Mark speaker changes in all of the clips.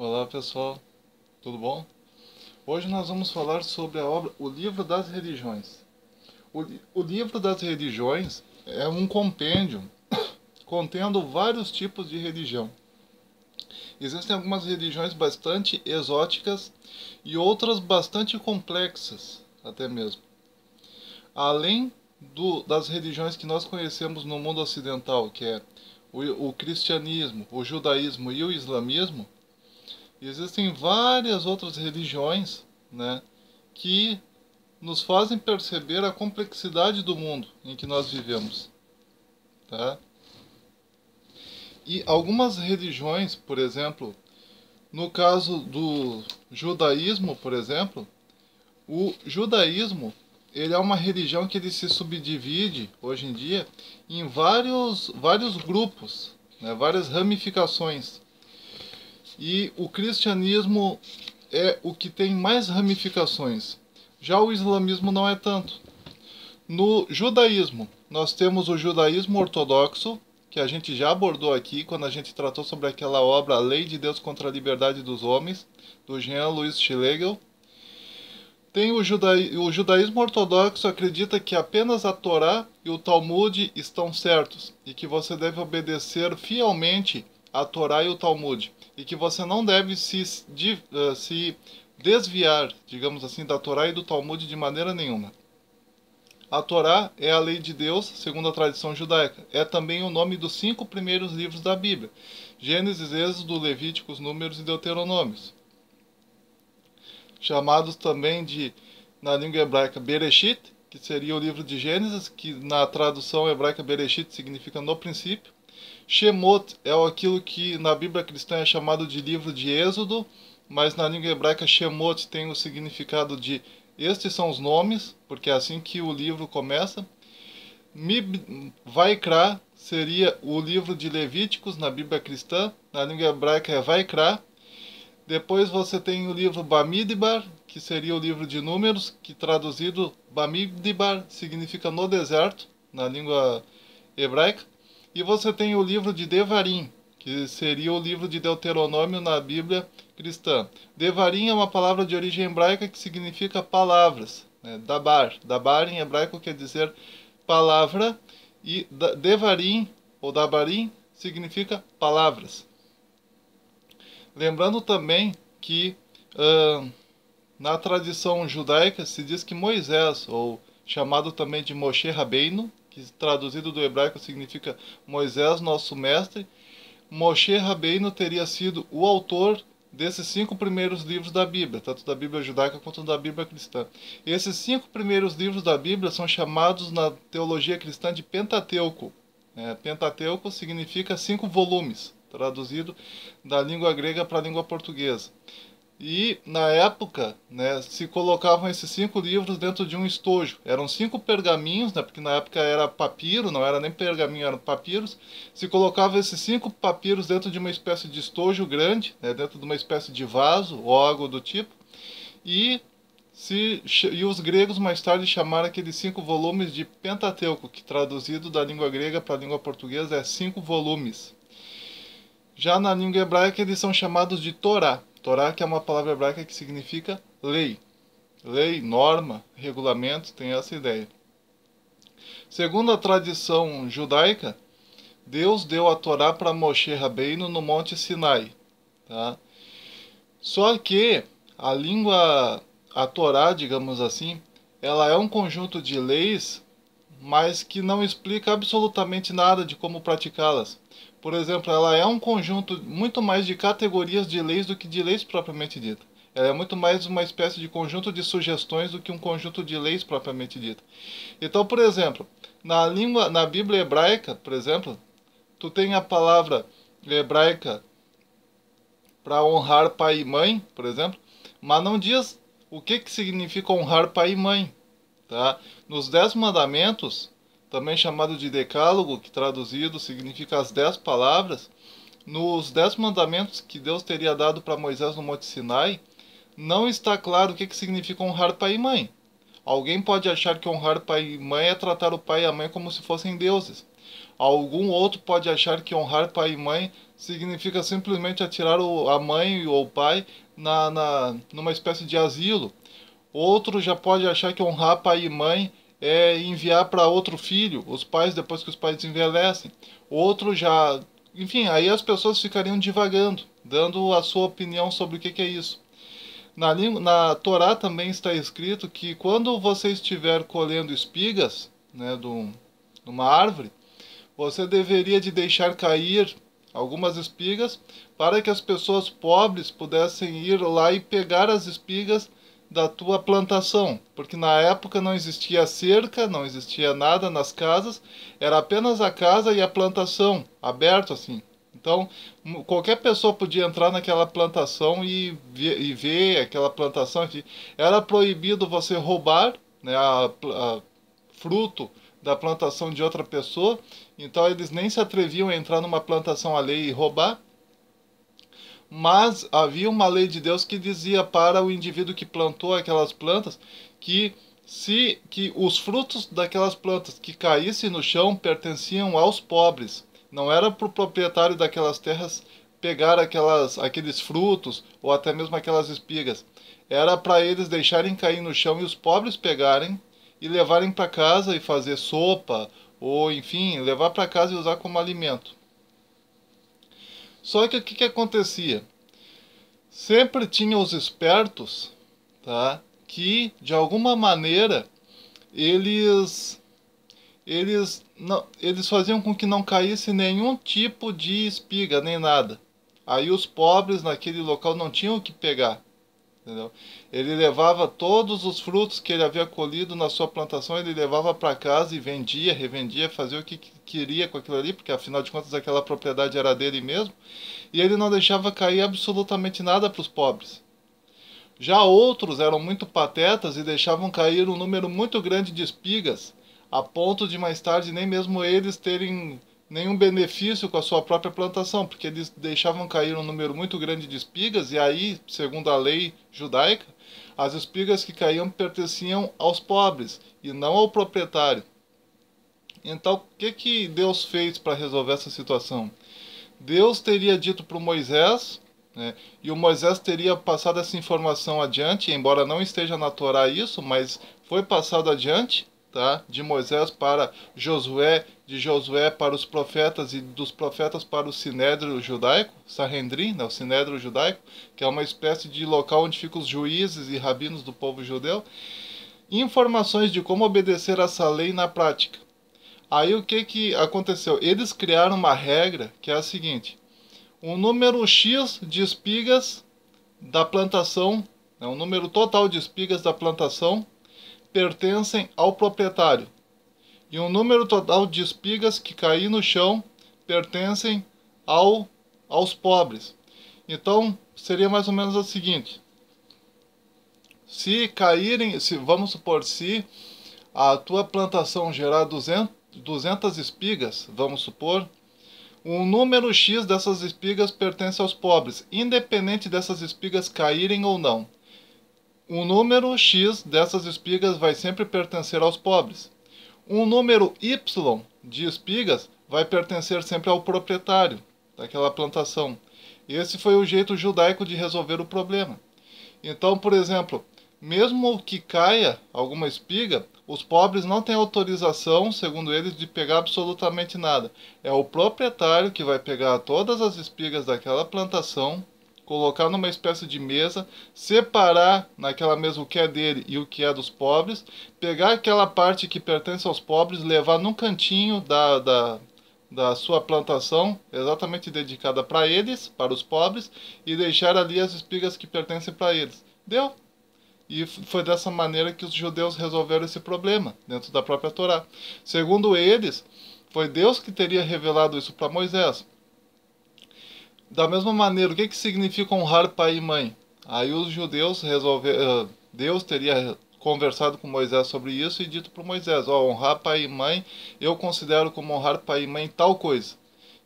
Speaker 1: Olá pessoal, tudo bom? Hoje nós vamos falar sobre a obra O Livro das Religiões. O Livro das Religiões é um compêndio contendo vários tipos de religião. Existem algumas religiões bastante exóticas e outras bastante complexas, até mesmo. Além das religiões que nós conhecemos no mundo ocidental, que é o cristianismo, o judaísmo e o islamismo, existem várias outras religiões, né, que nos fazem perceber a complexidade do mundo em que nós vivemos, tá? E algumas religiões, por exemplo, no caso do judaísmo, por exemplo, o judaísmo, ele é uma religião que ele se subdivide hoje em dia em vários grupos, né, várias ramificações. E o cristianismo é o que tem mais ramificações. Já o islamismo não é tanto. No judaísmo, nós temos o judaísmo ortodoxo, que a gente já abordou aqui quando a gente tratou sobre aquela obra A Lei de Deus contra a Liberdade dos Homens, do Jean-Louis Schlegel. Tem o judaísmo ortodoxo acredita que apenas a Torá e o Talmud estão certos e que você deve obedecer fielmente a Torá e o Talmud e que você não deve se desviar, digamos assim, da Torá e do Talmud de maneira nenhuma. A Torá é a lei de Deus, segundo a tradição judaica. É também o nome dos 5 primeiros livros da Bíblia: Gênesis, Êxodo, Levíticos, Números e Deuteronômios. Chamados também de, na língua hebraica, Bereshit, que seria o livro de Gênesis, que na tradução hebraica Bereshit significa no princípio. Shemot é aquilo que na Bíblia cristã é chamado de livro de Êxodo, mas na língua hebraica Shemot tem o significado de estes são os nomes, porque é assim que o livro começa. Vaikra seria o livro de Levíticos na Bíblia cristã, na língua hebraica é Vaikra. Depois você tem o livro Bamidbar, que seria o livro de Números, que traduzido Bamidbar significa no deserto, na língua hebraica. E você tem o livro de Devarim, que seria o livro de Deuteronômio na Bíblia cristã. Devarim é uma palavra de origem hebraica que significa palavras, né? Dabar. Dabar em hebraico quer dizer palavra, e Devarim ou Dabarim significa palavras. Lembrando também que na tradição judaica se diz que Moisés, ou chamado também de Moshe Rabbeinu, que traduzido do hebraico significa Moisés, nosso mestre, Moshe Rabbeinu teria sido o autor desses 5 primeiros livros da Bíblia, tanto da Bíblia judaica quanto da Bíblia cristã. Esses 5 primeiros livros da Bíblia são chamados na teologia cristã de Pentateuco. Pentateuco significa 5 volumes, traduzido da língua grega para a língua portuguesa. E, na época, né, se colocavam esses 5 livros dentro de um estojo. Eram 5 pergaminhos, né, porque na época era papiro, não era nem pergaminho, eram papiros. Se colocava esses 5 papiros dentro de uma espécie de estojo grande, né, dentro de uma espécie de vaso ou algo do tipo. E os gregos mais tarde chamaram aqueles 5 volumes de Pentateuco, que traduzido da língua grega para a língua portuguesa é 5 volumes. Já na língua hebraica eles são chamados de Torá. Torá, que é uma palavra hebraica que significa lei. Lei, norma, regulamento, tem essa ideia. Segundo a tradição judaica, Deus deu a Torá para Moshe Rabbeinu no Monte Sinai. Tá? Só que a Torá, digamos assim, ela é um conjunto de leis, mas que não explica absolutamente nada de como praticá-las. Por exemplo, ela é um conjunto muito mais de categorias de leis do que de leis propriamente dita. Ela é muito mais uma espécie de conjunto de sugestões do que um conjunto de leis propriamente dita. Então, por exemplo, na Bíblia hebraica, por exemplo, tu tem a palavra hebraica para honrar pai e mãe, por exemplo, mas não diz o que significa honrar pai e mãe. Tá? Nos 10 mandamentos, também chamado de decálogo, que traduzido significa as 10 palavras, nos 10 mandamentos que Deus teria dado para Moisés no Monte Sinai, não está claro o que significa honrar pai e mãe. Alguém pode achar que honrar pai e mãe é tratar o pai e a mãe como se fossem deuses. Algum outro pode achar que honrar pai e mãe significa simplesmente atirar a mãe ou o pai numa espécie de asilo. Outro já pode achar que honrar pai e mãe é enviar para outro filho, os pais depois que os pais envelhecem. Outro já. Enfim, aí as pessoas ficariam divagando, dando a sua opinião sobre o que é isso. Na Torá também está escrito que quando você estiver colhendo espigas, né, de uma árvore, você deveria de deixar cair algumas espigas para que as pessoas pobres pudessem ir lá e pegar as espigas da tua plantação, porque na época não existia cerca, não existia nada nas casas, era apenas a casa e a plantação, aberto assim. Então, qualquer pessoa podia entrar naquela plantação e ver aquela plantação. Enfim, era proibido você roubar, né, a fruto da plantação de outra pessoa, então eles nem se atreviam a entrar numa plantação alheia e roubar. Mas havia uma lei de Deus que dizia para o indivíduo que plantou aquelas plantas que que os frutos daquelas plantas que caíssem no chão pertenciam aos pobres. Não era para o proprietário daquelas terras pegar aqueles frutos ou até mesmo aquelas espigas. Era para eles deixarem cair no chão e os pobres pegarem e levarem para casa e fazer sopa ou enfim, levar para casa e usar como alimento. Só que o que acontecia? Sempre tinha os espertos, tá? Que de alguma maneira eles eles faziam com que não caísse nenhum tipo de espiga nem nada. Aí os pobres naquele local não tinham o que pegar, entendeu? Ele levava todos os frutos que ele havia colhido na sua plantação, ele levava para casa e vendia, revendia, fazia o que queria com aquilo ali, porque afinal de contas aquela propriedade era dele mesmo, e ele não deixava cair absolutamente nada para os pobres. Já outros eram muito patetas e deixavam cair um número muito grande de espigas, a ponto de mais tarde nem mesmo eles terem nenhum benefício com a sua própria plantação, porque eles deixavam cair um número muito grande de espigas, e aí, segundo a lei judaica, as espigas que caíam pertenciam aos pobres e não ao proprietário. Então, o que Deus fez para resolver essa situação? Deus teria dito para o Moisés, né, e o Moisés teria passado essa informação adiante, embora não esteja na Torá isso, mas foi passado adiante, tá, de Moisés para Josué, de Josué para os profetas e dos profetas para o Sinédrio judaico, Sanhedrin, né, o Sinédrio judaico, que é uma espécie de local onde ficam os juízes e rabinos do povo judeu, informações de como obedecer essa lei na prática. Aí o que aconteceu? Eles criaram uma regra que é a seguinte: um número X de espigas da plantação, né, um número total de espigas da plantação pertencem ao proprietário. E um número total de espigas que cair no chão pertencem aos pobres. Então, seria mais ou menos o seguinte: se caírem, vamos supor, se a tua plantação gerar 200 espigas, vamos supor, um número X dessas espigas pertence aos pobres, independente dessas espigas caírem ou não. Um número X dessas espigas vai sempre pertencer aos pobres. Um número Y de espigas vai pertencer sempre ao proprietário daquela plantação. Esse foi o jeito judaico de resolver o problema. Então, por exemplo, mesmo que caia alguma espiga, os pobres não têm autorização, segundo eles, de pegar absolutamente nada. É o proprietário que vai pegar todas as espigas daquela plantação, colocar numa espécie de mesa, separar naquela mesa o que é dele e o que é dos pobres, pegar aquela parte que pertence aos pobres, levar num cantinho da sua plantação, exatamente dedicada para eles, para os pobres, e deixar ali as espigas que pertencem para eles. Deu? E foi dessa maneira que os judeus resolveram esse problema, dentro da própria Torá. Segundo eles, foi Deus que teria revelado isso para Moisés. Da mesma maneira, o que significa honrar pai e mãe? Aí os judeus resolveram, Deus teria conversado com Moisés sobre isso e dito para Moisés: honrar pai e mãe, eu considero como honrar pai e mãe tal coisa.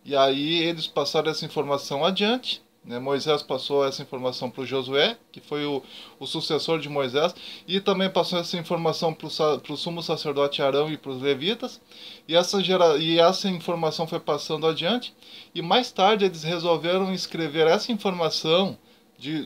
Speaker 1: E aí eles passaram essa informação adiante, né? Moisés passou essa informação para o Josué, que foi o sucessor de Moisés, e também passou essa informação para o sumo sacerdote Arão e para os levitas, e essa informação foi passando adiante, e mais tarde eles resolveram escrever essa informação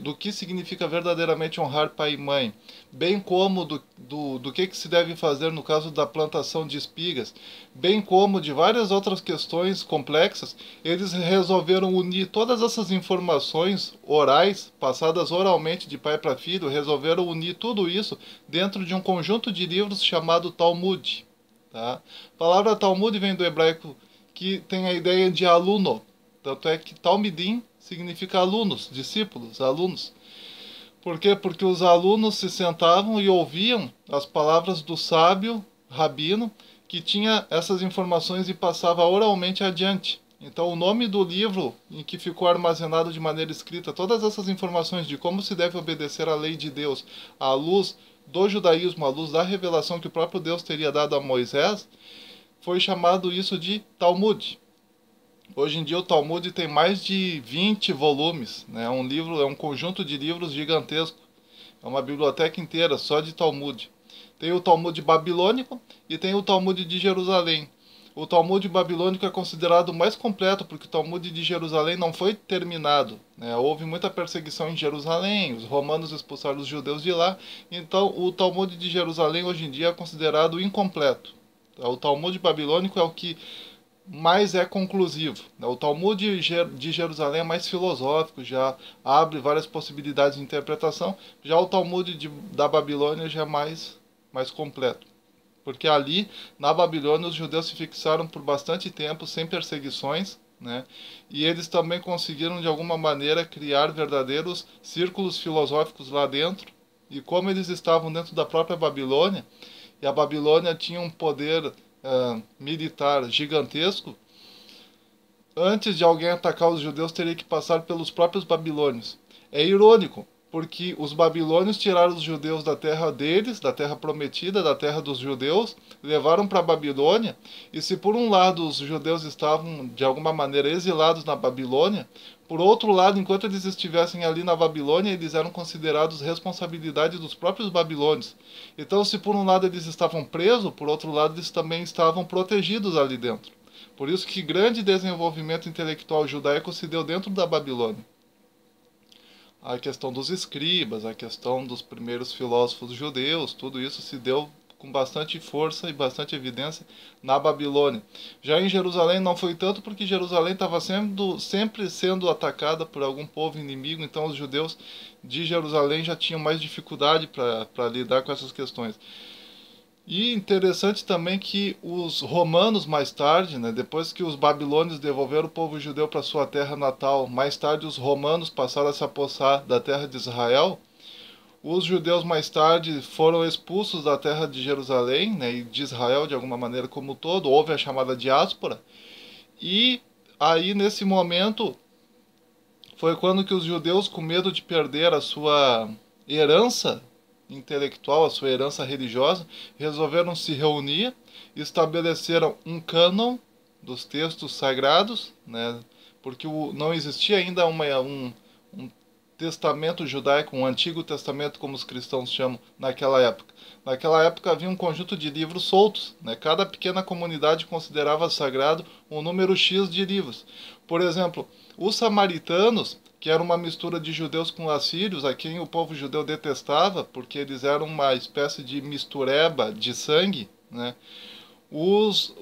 Speaker 1: do que significa verdadeiramente honrar pai e mãe, bem como do que se deve fazer no caso da plantação de espigas, bem como de várias outras questões complexas. Eles resolveram unir todas essas informações orais, passadas oralmente de pai para filho, resolveram unir tudo isso dentro de um conjunto de livros chamado Talmud. Tá? A palavra Talmud vem do hebraico, que tem a ideia de aluno. Tanto é que Talmidim significa alunos, discípulos, alunos. Por quê? Porque os alunos se sentavam e ouviam as palavras do sábio rabino, que tinha essas informações e passava oralmente adiante. Então, o nome do livro em que ficou armazenado de maneira escrita todas essas informações de como se deve obedecer à lei de Deus, à luz do judaísmo, à luz da revelação que o próprio Deus teria dado a Moisés, foi chamado isso de Talmud. Hoje em dia o Talmud tem mais de 20 volumes, né? É um conjunto de livros gigantesco. É uma biblioteca inteira só de Talmud. Tem o Talmud babilônico e tem o Talmud de Jerusalém. O Talmud babilônico é considerado o mais completo porque o Talmud de Jerusalém não foi terminado, né? Houve muita perseguição em Jerusalém, os romanos expulsaram os judeus de lá, então o Talmud de Jerusalém hoje em dia é considerado incompleto. O Talmud babilônico é o que mais é conclusivo. O Talmud de Jerusalém é mais filosófico, já abre várias possibilidades de interpretação. Já o Talmud da Babilônia já é mais completo. Porque ali, na Babilônia, os judeus se fixaram por bastante tempo, sem perseguições, né? E eles também conseguiram, de alguma maneira, criar verdadeiros círculos filosóficos lá dentro. E como eles estavam dentro da própria Babilônia, e a Babilônia tinha um poder militar gigantesco, antes de alguém atacar os judeus teria que passar pelos próprios babilônios. É irônico, porque os babilônios tiraram os judeus da terra deles, da terra prometida, da terra dos judeus, levaram para a Babilônia, e se por um lado os judeus estavam de alguma maneira exilados na Babilônia, por outro lado, enquanto eles estivessem ali na Babilônia, eles eram considerados responsabilidade dos próprios babilônios. Então, se por um lado eles estavam presos, por outro lado eles também estavam protegidos ali dentro. Por isso que grande desenvolvimento intelectual judaico se deu dentro da Babilônia. A questão dos escribas, a questão dos primeiros filósofos judeus, tudo isso se deu com bastante força e bastante evidência na Babilônia. Já em Jerusalém não foi tanto porque Jerusalém estava sempre sendo atacada por algum povo inimigo, então os judeus de Jerusalém já tinham mais dificuldade para lidar com essas questões. E interessante também que os romanos mais tarde, né, depois que os babilônios devolveram o povo judeu para sua terra natal, mais tarde os romanos passaram a se apossar da terra de Israel. Os judeus mais tarde foram expulsos da terra de Jerusalém, né, e de Israel de alguma maneira como um todo, houve a chamada diáspora. E aí nesse momento foi quando que os judeus, com medo de perder a sua herança intelectual, a sua herança religiosa, resolveram se reunir, estabeleceram um cânon dos textos sagrados, né, porque não existia ainda um testamento judaico, um antigo testamento, como os cristãos chamam, naquela época. Naquela época havia um conjunto de livros soltos, né? Cada pequena comunidade considerava sagrado um número X de livros. Por exemplo, os samaritanos, que era uma mistura de judeus com assírios, a quem o povo judeu detestava, porque eles eram uma espécie de mistureba de sangue, né? Os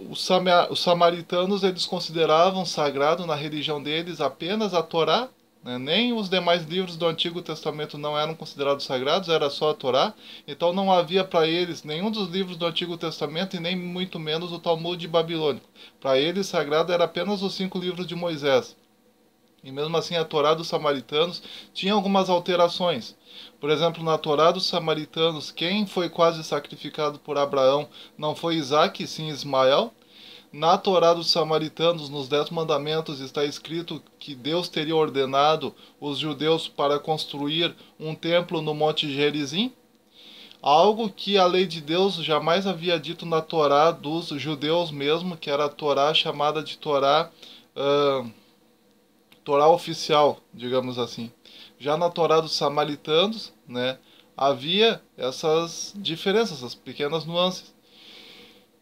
Speaker 1: samaritanos, eles consideravam sagrado na religião deles apenas a Torá, né? Nem os demais livros do Antigo Testamento não eram considerados sagrados, era só a Torá. Então não havia para eles nenhum dos livros do Antigo Testamento e nem muito menos o Talmud babilônico. Para eles, sagrado era apenas os 5 livros de Moisés. E mesmo assim a Torá dos samaritanos tinha algumas alterações. Por exemplo, na Torá dos samaritanos, quem foi quase sacrificado por Abraão não foi Isaac, sim Ismael. Na Torá dos samaritanos, nos 10 mandamentos, está escrito que Deus teria ordenado os judeus para construir um templo no Monte Gerizim, algo que a lei de Deus jamais havia dito na Torá dos judeus mesmo, que era a Torá chamada de Torá Torá oficial, digamos assim. Já na Torá dos samaritanos, né, havia essas diferenças, essas pequenas nuances.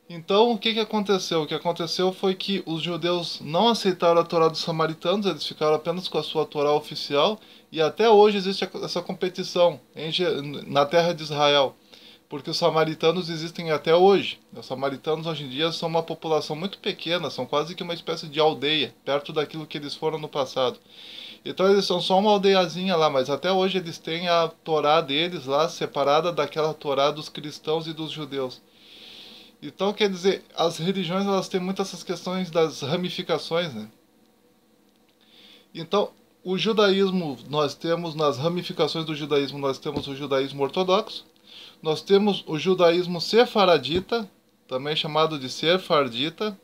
Speaker 1: Então, o que aconteceu? O que aconteceu foi que os judeus não aceitaram a Torá dos samaritanos, eles ficaram apenas com a sua Torá oficial, e até hoje existe essa competição na terra de Israel, porque os samaritanos existem até hoje. Os samaritanos hoje em dia são uma população muito pequena, são quase que uma espécie de aldeia, perto daquilo que eles foram no passado. Então eles são só uma aldeiazinha lá, mas até hoje eles têm a Torá deles lá separada daquela Torá dos cristãos e dos judeus. Então, quer dizer, as religiões elas têm muitas essas questões das ramificações, né? Então, o judaísmo, nós temos, nas ramificações do judaísmo, nós temos o judaísmo ortodoxo, nós temos o judaísmo sefaradita, também chamado de sefardita,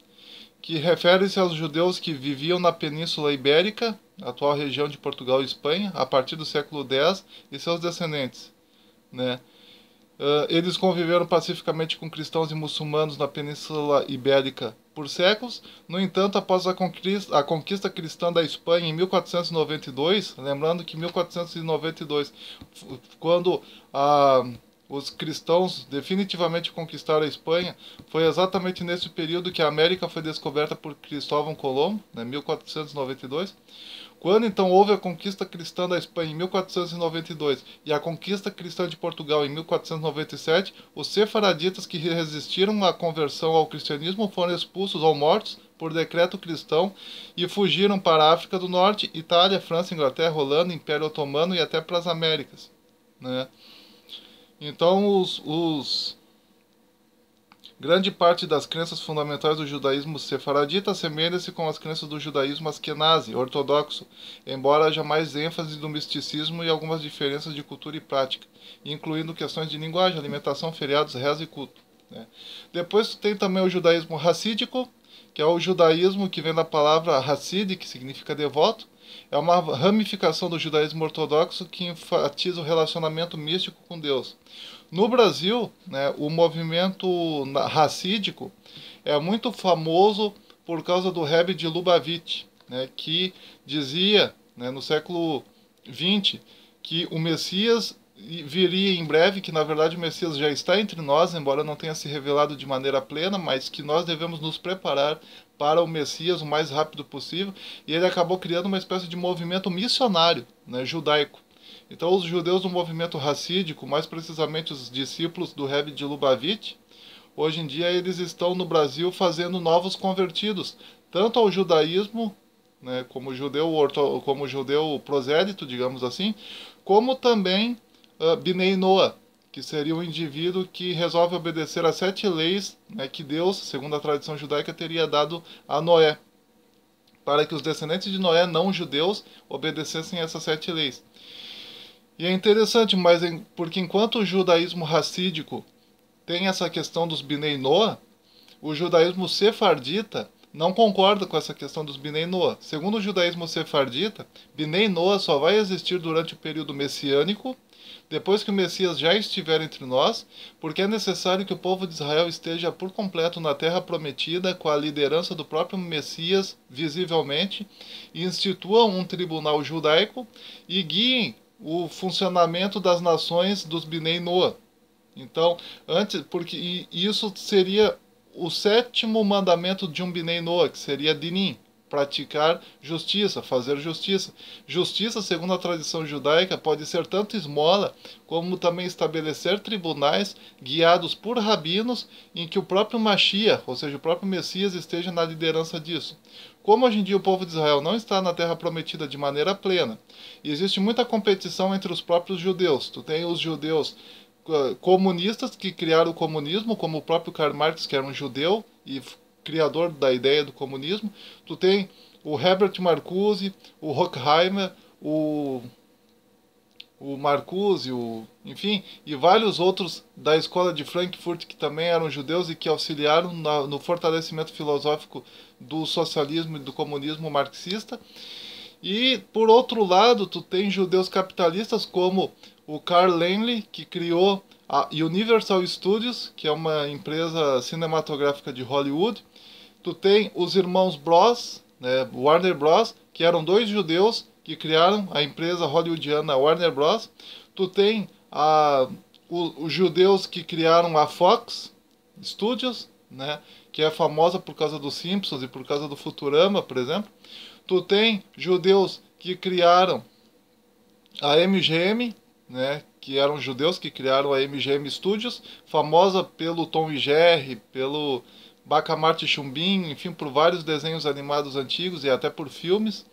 Speaker 1: que refere-se aos judeus que viviam na Península Ibérica, atual região de Portugal e Espanha, a partir do século X, e seus descendentes, né? Eles conviveram pacificamente com cristãos e muçulmanos na Península Ibérica por séculos. No entanto, após a conquista cristã da Espanha em 1492, lembrando que 1492, quando os cristãos definitivamente conquistaram a Espanha, foi exatamente nesse período que a América foi descoberta por Cristóvão Colombo, né, 1492. Quando então houve a conquista cristã da Espanha em 1492 e a conquista cristã de Portugal em 1497, os sefaraditas que resistiram à conversão ao cristianismo foram expulsos ou mortos por decreto cristão e fugiram para a África do Norte, Itália, França, Inglaterra, Holanda, Império Otomano e até para as Américas, né? Então grande parte das crenças fundamentais do judaísmo sefaradita assemelha-se com as crenças do judaísmo askenazi, ortodoxo, embora haja mais ênfase no misticismo e algumas diferenças de cultura e prática, incluindo questões de linguagem, alimentação, feriados, reza e culto, né? Depois tem também o judaísmo racídico, que é o judaísmo que vem da palavra Hassid, que significa devoto. É uma ramificação do judaísmo ortodoxo que enfatiza o relacionamento místico com Deus. No Brasil, né, o movimento racídico é muito famoso por causa do Rebbe de Lubavitch, né, que dizia, né, no século XX que o Messias viria em breve, que na verdade o Messias já está entre nós, embora não tenha se revelado de maneira plena, mas que nós devemos nos preparar para o Messias o mais rápido possível, e ele acabou criando uma espécie de movimento missionário, né, judaico. Então os judeus do movimento racídico, mais precisamente os discípulos do Rebbe de Lubavitch, hoje em dia eles estão no Brasil fazendo novos convertidos, tanto ao judaísmo, né, como judeu prosélito, digamos assim, como também Bnei Noah, que seria um indivíduo que resolve obedecer às 7 leis, né, que Deus, segundo a tradição judaica, teria dado a Noé, para que os descendentes de Noé, não judeus, obedecessem essas 7 leis. E é interessante, porque enquanto o judaísmo racídico tem essa questão dos Bnei Noah, o judaísmo sefardita não concorda com essa questão dos Bnei Noah. Segundo o judaísmo sefardita, Bnei Noah só vai existir durante o período messiânico, depois que o Messias já estiver entre nós, porque é necessário que o povo de Israel esteja por completo na terra prometida, com a liderança do próprio Messias, visivelmente, e instituam um tribunal judaico e guiem o funcionamento das nações dos Bnei Noah. Então, porque isso seria o 7º mandamento de um Bnei Noah, que seria Dinim, praticar justiça, fazer justiça. Justiça, segundo a tradição judaica, pode ser tanto esmola, como também estabelecer tribunais guiados por rabinos, em que o próprio Mashiach, ou seja, o próprio Messias, esteja na liderança disso. Como hoje em dia o povo de Israel não está na terra prometida de maneira plena, e existe muita competição entre os próprios judeus. Tu tem os judeus comunistas que criaram o comunismo, como o próprio Karl Marx, que era um judeu e criador da ideia do comunismo. Tu tem o Herbert Marcuse, o Horkheimer, o Marcuse, enfim, e vários outros da escola de Frankfurt que também eram judeus e que auxiliaram no fortalecimento filosófico do socialismo e do comunismo marxista. E, por outro lado, tu tem judeus capitalistas como o Carl Laemmle, que criou a Universal Studios, que é uma empresa cinematográfica de Hollywood. Tu tem os irmãos Bros, né, Warner Bros., que eram dois judeus que criaram a empresa hollywoodiana Warner Bros. Tu tem os judeus que criaram a Fox Studios, né, que é famosa por causa dos Simpsons e por causa do Futurama, por exemplo. Tu tem judeus que criaram a MGM, né, que eram judeus que criaram a MGM Studios, famosa pelo Tom e Jerry, pelo Bacamarte e Chumbinho, enfim, por vários desenhos animados antigos e até por filmes.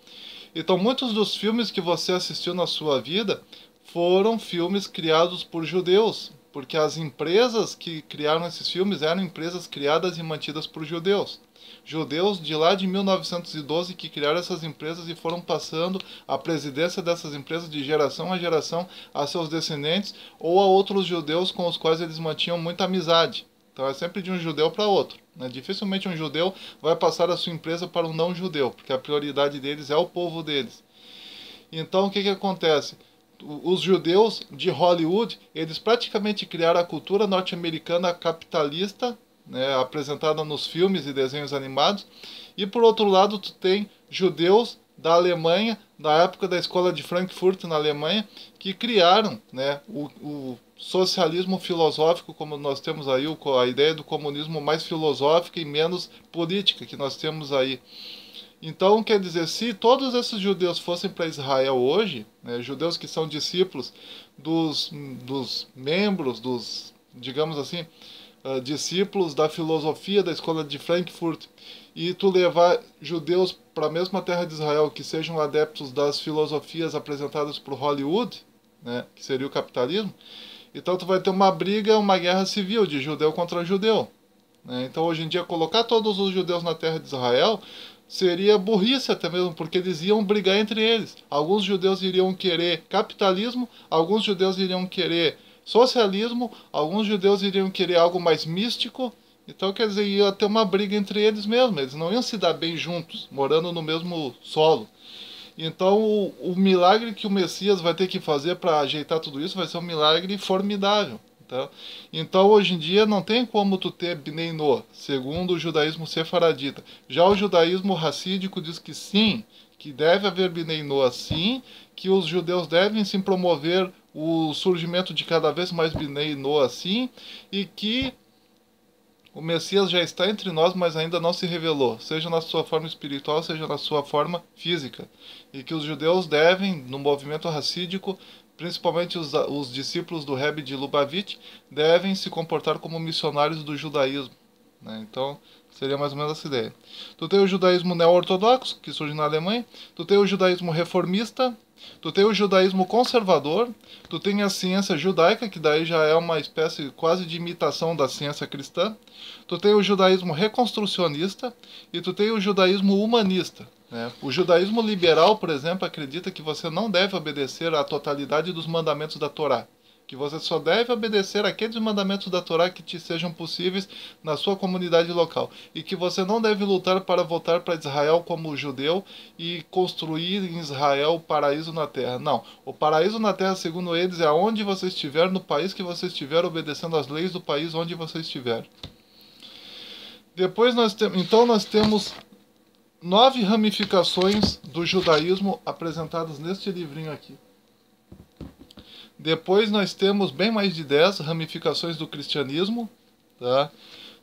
Speaker 1: Então, muitos dos filmes que você assistiu na sua vida foram filmes criados por judeus, porque as empresas que criaram esses filmes eram empresas criadas e mantidas por judeus. Judeus de lá de 1912 que criaram essas empresas e foram passando a presidência dessas empresas de geração a geração a seus descendentes ou a outros judeus com os quais eles mantinham muita amizade. Então é sempre de um judeu para outro, né? Dificilmente um judeu vai passar a sua empresa para um não judeu, porque a prioridade deles é o povo deles. Então o que acontece? Os judeus de Hollywood, eles praticamente criaram a cultura norte-americana capitalista, né, apresentada nos filmes e desenhos animados. E por outro lado, tu tem judeus da Alemanha, da época da escola de Frankfurt na Alemanha, que criaram, né, o socialismo filosófico, como nós temos aí, a ideia do comunismo mais filosófica e menos política que nós temos aí. Então, quer dizer, se todos esses judeus fossem para Israel hoje, né, judeus que são discípulos dos membros, digamos assim, discípulos da filosofia da escola de Frankfurt, e tu levar judeus para a mesma terra de Israel que sejam adeptos das filosofias apresentadas por Hollywood, né, que seria o capitalismo, então tu vai ter uma briga, uma guerra civil de judeu contra judeu. Né? Então, hoje em dia, colocar todos os judeus na terra de Israel seria burrice até mesmo, porque eles iam brigar entre eles. Alguns judeus iriam querer capitalismo, alguns judeus iriam querer socialismo, alguns judeus iriam querer algo mais místico. Então, quer dizer, ia ter uma briga entre eles mesmo. Eles não iam se dar bem juntos, morando no mesmo solo. Então, o milagre que o Messias vai ter que fazer para ajeitar tudo isso vai ser um milagre formidável. Tá? Então, hoje em dia, não tem como tu ter Bnei Noah, segundo o judaísmo sefaradita. Já o judaísmo racídico diz que sim, que deve haver Bnei Noah sim, que os judeus devem sim promover o surgimento de cada vez mais Bnei Noah sim, e que o Messias já está entre nós, mas ainda não se revelou, seja na sua forma espiritual, seja na sua forma física. E que os judeus devem, no movimento racídico, principalmente os discípulos do Rebbe de Lubavitch, devem se comportar como missionários do judaísmo. Né? Então, seria mais ou menos essa ideia. Tu tem o judaísmo neo-ortodoxo, que surge na Alemanha. Tu tem o judaísmo reformista. Tu tem o judaísmo conservador. Tu tem a ciência judaica, que daí já é uma espécie quase de imitação da ciência cristã. Tu tem o judaísmo reconstrucionista. E tu tem o judaísmo humanista. Né? O judaísmo liberal, por exemplo, acredita que você não deve obedecer à totalidade dos mandamentos da Torá. Que você só deve obedecer aqueles mandamentos da Torá que te sejam possíveis na sua comunidade local. E que você não deve lutar para voltar para Israel como judeu e construir em Israel o paraíso na terra. Não. O paraíso na terra, segundo eles, é onde você estiver, no país que você estiver, obedecendo às leis do país onde você estiver. Depois nós temos 9 ramificações do judaísmo apresentadas neste livrinho aqui. Depois nós temos bem mais de 10 ramificações do cristianismo. Tá?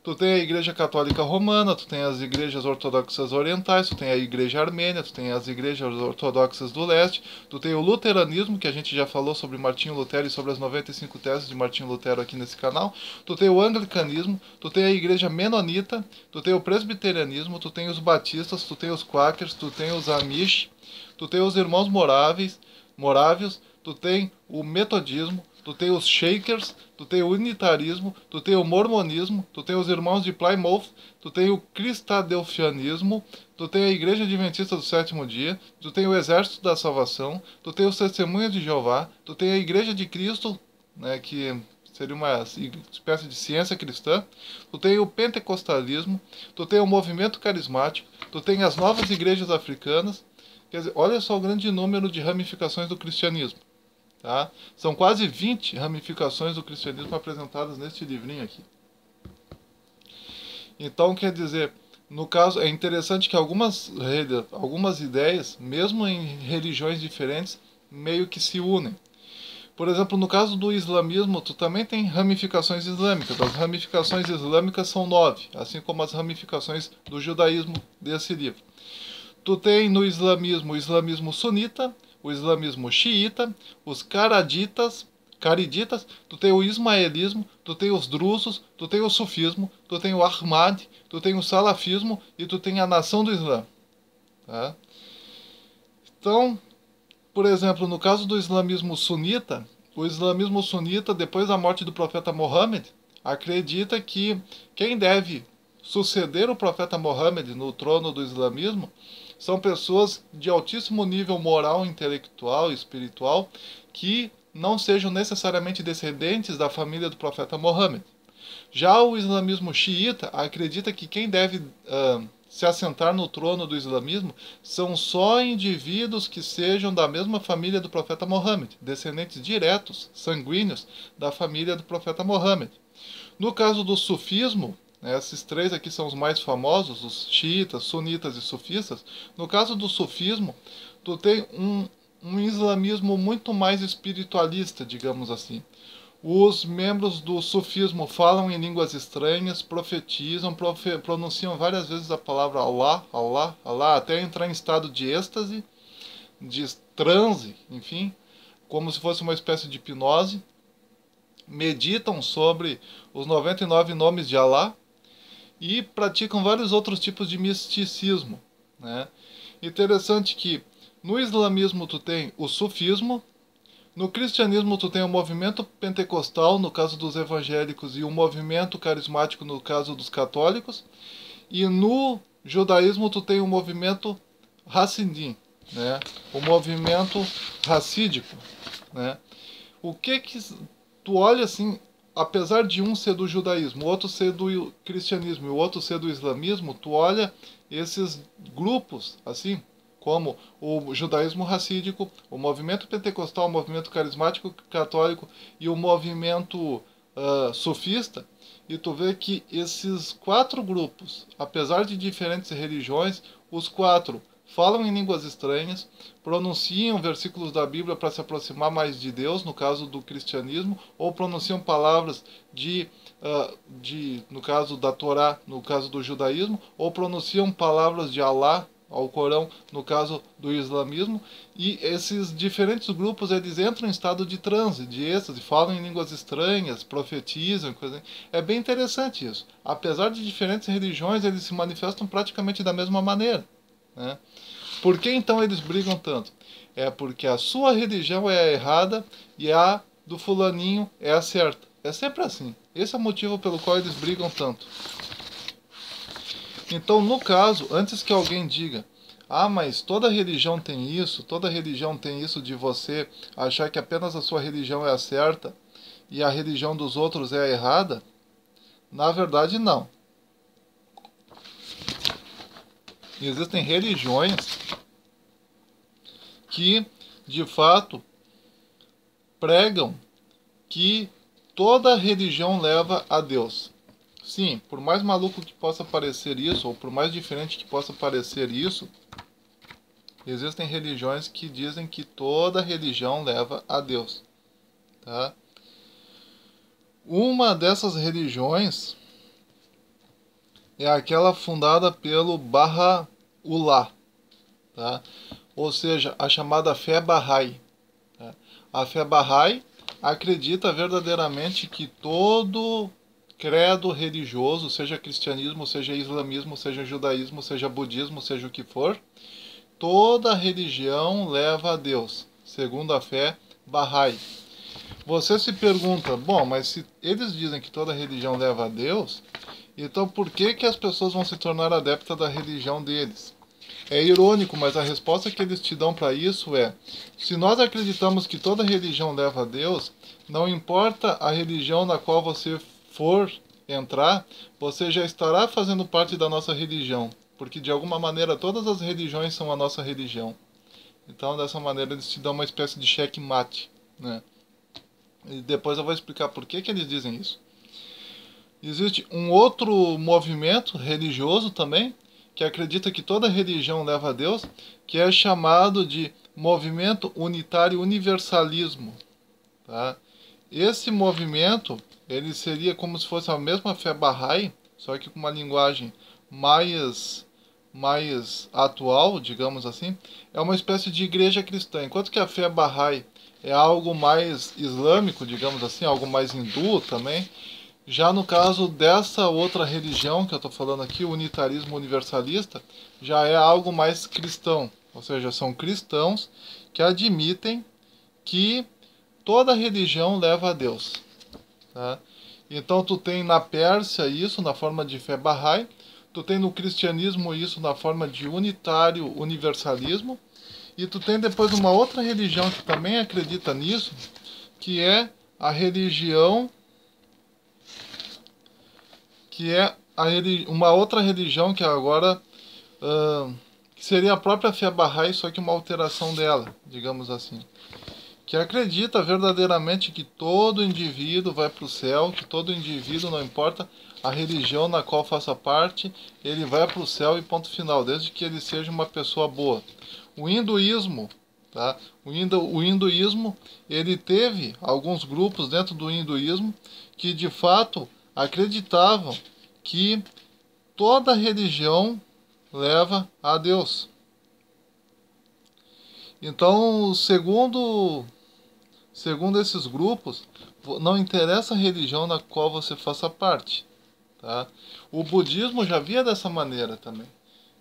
Speaker 1: Tu tem a Igreja Católica Romana, tu tem as igrejas ortodoxas orientais, tu tem a Igreja Armênia, tu tem as igrejas ortodoxas do leste, tu tem o luteranismo, que a gente já falou sobre Martinho Lutero e sobre as 95 teses de Martinho Lutero aqui nesse canal, tu tem o anglicanismo, tu tem a Igreja Menonita, tu tem o presbiterianismo, tu tem os batistas, tu tem os quakers, tu tem os amish, tu tem os irmãos morávios, tu tem o metodismo, tu tem os shakers, tu tem o unitarismo, tu tem o mormonismo, tu tem os irmãos de Plymouth, tu tem o cristadelfianismo, tu tem a Igreja Adventista do Sétimo Dia, tu tem o Exército da Salvação, tu tem os Testemunhas de Jeová, tu tem a Igreja de Cristo, né, que seria uma espécie de ciência cristã, tu tem o pentecostalismo, tu tem o movimento carismático, tu tem as novas igrejas africanas. Quer dizer, olha só o grande número de ramificações do cristianismo. Tá? São quase 20 ramificações do cristianismo apresentadas neste livrinho aqui. Então, quer dizer, No caso, é interessante que algumas ideias, mesmo em religiões diferentes, meio que se unem. Por exemplo, no caso do islamismo, tu também tem ramificações islâmicas. As ramificações islâmicas são 9, assim como as ramificações do judaísmo desse livro. Tu tem no islamismo o islamismo sunita, o islamismo xiita, os cariditas, tu tem o ismaelismo, tu tem os drusos, tu tem o sufismo, tu tem o Ahmad, tu tem o salafismo e tu tem a nação do Islã. Tá? Então, por exemplo, no caso do islamismo sunita, o islamismo sunita, depois da morte do profeta Mohammed, acredita que quem deve suceder o profeta Mohammed no trono do islamismo são pessoas de altíssimo nível moral, intelectual e espiritual que não sejam necessariamente descendentes da família do profeta Mohammed. Já o islamismo xiita acredita que quem deve se assentar no trono do islamismo são só indivíduos que sejam da mesma família do profeta Mohammed, descendentes diretos, sanguíneos da família do profeta Mohammed. No caso do sufismo, né, esses três aqui são os mais famosos, os xiitas, sunitas e sufistas. No caso do sufismo, tu tem um islamismo muito mais espiritualista, digamos assim. Os membros do sufismo falam em línguas estranhas, profetizam, pronunciam várias vezes a palavra Allah, Allah, Allah, até entrar em estado de êxtase, de transe, enfim, como se fosse uma espécie de hipnose. Meditam sobre os 99 nomes de Allah e praticam vários outros tipos de misticismo, né? Interessante que no islamismo tu tem o sufismo, no cristianismo tu tem o movimento pentecostal, no caso dos evangélicos, e o movimento carismático, no caso dos católicos, e no judaísmo tu tem o movimento Hassidim, né? O movimento racídico, né? O que que tu olha assim, apesar de um ser do judaísmo, o outro ser do cristianismo e o outro ser do islamismo, tu olha esses grupos assim, como o judaísmo racídico, o movimento pentecostal, o movimento carismático católico e o movimento sufista, e tu vê que esses quatro grupos, apesar de diferentes religiões, os quatro falam em línguas estranhas, pronunciam versículos da Bíblia para se aproximar mais de Deus, no caso do cristianismo, ou pronunciam palavras no caso da Torá, no caso do judaísmo, ou pronunciam palavras de Alá, ao Corão, no caso do islamismo, e esses diferentes grupos eles entram em estado de transe, de êxtase, falam em línguas estranhas, profetizam, coisa assim. É bem interessante isso. Apesar de diferentes religiões, eles se manifestam praticamente da mesma maneira, né? Por que então eles brigam tanto? É porque a sua religião é a errada e a do fulaninho é a certa. É sempre assim. Esse é o motivo pelo qual eles brigam tanto. Então, no caso, antes que alguém diga, ah, mas toda religião tem isso, toda religião tem isso de você achar que apenas a sua religião é a certa e a religião dos outros é a errada, na verdade não. Existem religiões que, de fato, pregam que toda religião leva a Deus. Sim, por mais maluco que possa parecer isso, ou por mais diferente que possa parecer isso, existem religiões que dizem que toda religião leva a Deus. Tá? Uma dessas religiões é aquela fundada pelo Baha'u'lláh, tá? Ou seja, a chamada fé Bahá'í. Tá? A fé Bahá'í acredita verdadeiramente que todo credo religioso, seja cristianismo, seja islamismo, seja judaísmo, seja budismo, seja o que for, toda religião leva a Deus, segundo a fé Bahá'í. Você se pergunta, bom, mas se eles dizem que toda religião leva a Deus, então por que que as pessoas vão se tornar adeptas da religião deles? É irônico, mas a resposta que eles te dão para isso é: se nós acreditamos que toda religião leva a Deus, não importa a religião na qual você for entrar, você já estará fazendo parte da nossa religião, porque de alguma maneira todas as religiões são a nossa religião. Então, dessa maneira, eles te dão uma espécie de checkmate, né? E depois eu vou explicar por que que eles dizem isso. Existe um outro movimento religioso também, que acredita que toda religião leva a Deus, que é chamado de movimento unitário universalismo, tá? Esse movimento, ele seria como se fosse a mesma fé Bahá'í, só que com uma linguagem mais atual, digamos assim. É uma espécie de igreja cristã, enquanto que a fé Bahá'í é algo mais islâmico, digamos assim, algo mais hindu também. Já no caso dessa outra religião que eu estou falando aqui, o unitarismo universalista, já é algo mais cristão. Ou seja, são cristãos que admitem que toda religião leva a Deus. Tá? Então tu tem na Pérsia isso na forma de fé Bahá'í, tu tem no cristianismo isso na forma de unitário universalismo, e tu tem depois uma outra religião que também acredita nisso, que é a religião uma outra religião que agora que seria a própria fé Bahá'í, só que uma alteração dela, digamos assim, que acredita verdadeiramente que todo indivíduo vai para o céu, que todo indivíduo, não importa a religião na qual faça parte, ele vai para o céu e ponto final, desde que ele seja uma pessoa boa. O hinduísmo, tá? O hinduísmo, ele teve alguns grupos dentro do hinduísmo que de fato acreditavam que toda religião leva a Deus. Então, segundo esses grupos, não interessa a religião na qual você faça parte, tá? O budismo já via dessa maneira também.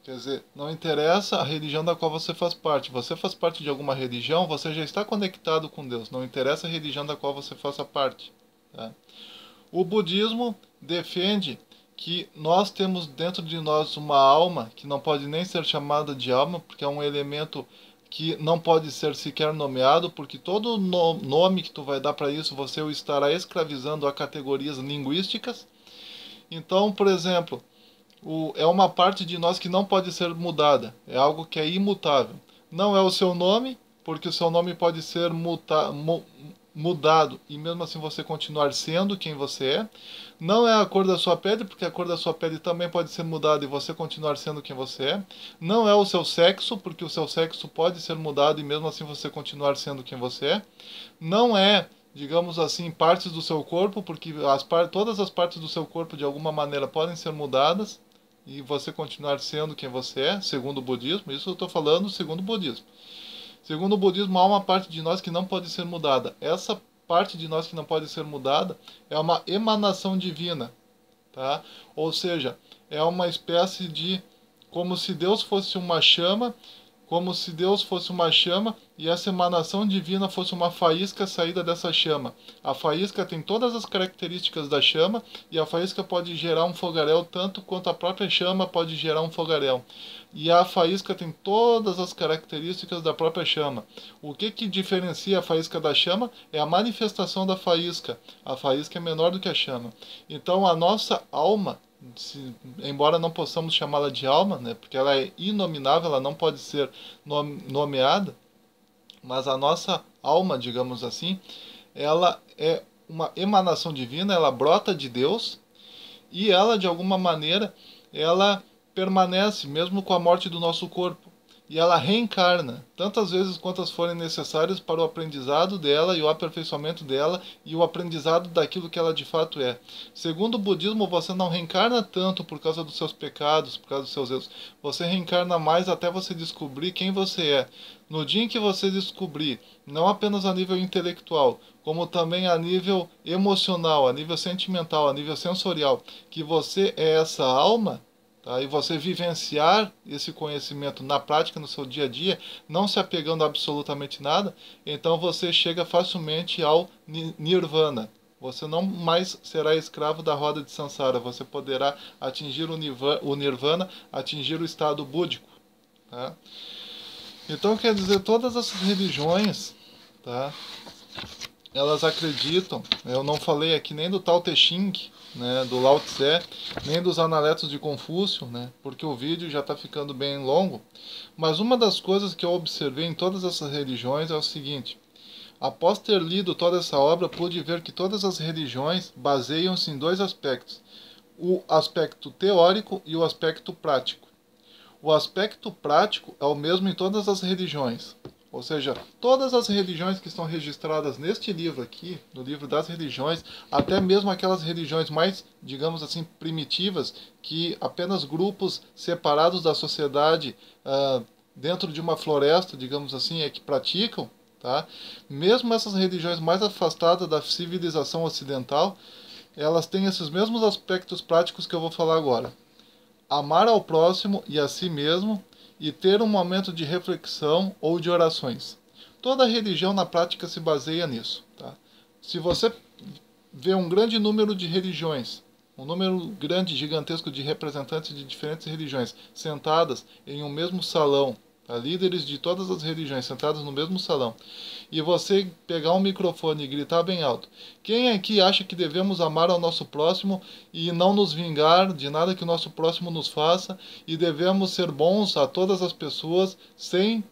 Speaker 1: Quer dizer, não interessa a religião da qual você faz parte. Você faz parte de alguma religião, você já está conectado com Deus. Não interessa a religião da qual você faça parte, tá? O budismo defende que nós temos dentro de nós uma alma que não pode nem ser chamada de alma, porque é um elemento que não pode ser sequer nomeado, porque todo nome que tu vai dar para isso, você o estará escravizando a categorias linguísticas. Então, por exemplo, é uma parte de nós que não pode ser mudada, é algo que é imutável. Não é o seu nome, porque o seu nome pode ser mudado e mesmo assim você continuar sendo quem você é. Não é a cor da sua pele, porque a cor da sua pele também pode ser mudada e você continuar sendo quem você é. Não é o seu sexo, porque o seu sexo pode ser mudado e mesmo assim você continuar sendo quem você é. Não é, digamos assim, partes do seu corpo, porque todas as partes do seu corpo de alguma maneira podem ser mudadas e você continuar sendo quem você é, segundo o budismo. Isso eu estou falando segundo o budismo. Segundo o budismo, há uma parte de nós que não pode ser mudada. Essa parte de nós que não pode ser mudada é uma emanação divina, tá? Ou seja, é uma espécie de como se Deus fosse uma chama, como se Deus fosse uma chama e essa emanação divina fosse uma faísca saída dessa chama. A faísca tem todas as características da chama e a faísca pode gerar um fogaréu tanto quanto a própria chama pode gerar um fogaréu. E a faísca tem todas as características da própria chama. O que diferencia a faísca da chama é a manifestação da faísca. A faísca é menor do que a chama. Então a nossa alma, embora não possamos chamá-la de alma, né, porque ela é inominável, ela não pode ser nomeada, mas a nossa alma, digamos assim, ela é uma emanação divina, ela brota de Deus e ela, de alguma maneira, ela permanece mesmo com a morte do nosso corpo. E ela reencarna tantas vezes quantas forem necessárias para o aprendizado dela e o aperfeiçoamento dela e o aprendizado daquilo que ela de fato é. Segundo o budismo, você não reencarna tanto por causa dos seus pecados, por causa dos seus erros. Você reencarna mais até você descobrir quem você é. No dia em que você descobrir, não apenas a nível intelectual, como também a nível emocional, a nível sentimental, a nível sensorial, que você é essa alma, tá? E você vivenciar esse conhecimento na prática, no seu dia a dia, não se apegando a absolutamente nada, então você chega facilmente ao nirvana. Você não mais será escravo da roda de samsara, você poderá atingir o nirvana, atingir o estado búdico. Tá? Então, quer dizer, todas essas religiões, tá? Elas acreditam, eu não falei aqui nem do Tao Te Ching, né, do Lao Tse, nem dos Analetos de Confúcio, né, porque o vídeo já está ficando bem longo, mas uma das coisas que eu observei em todas essas religiões é o seguinte: Após ter lido toda essa obra, pude ver que todas as religiões baseiam-se em dois aspectos: o aspecto teórico e o aspecto prático. O aspecto prático é o mesmo em todas as religiões. Ou seja, todas as religiões que estão registradas neste livro aqui, no livro das religiões, até mesmo aquelas religiões mais, digamos assim, primitivas, que apenas grupos separados da sociedade, dentro de uma floresta, digamos assim, é que praticam, tá? Mesmo essas religiões mais afastadas da civilização ocidental, elas têm esses mesmos aspectos práticos que eu vou falar agora: amar ao próximo e a si mesmo, e ter um momento de reflexão ou de orações. Toda religião na prática se baseia nisso. Tá? Se você vê um grande número de religiões, um número grande, gigantesco de representantes de diferentes religiões sentadas em um mesmo salão, tá? Líderes de todas as religiões sentados no mesmo salão, e você pegar um microfone e gritar bem alto: quem aqui acha que devemos amar ao nosso próximo e não nos vingar de nada que o nosso próximo nos faça, e devemos ser bons a todas as pessoas sem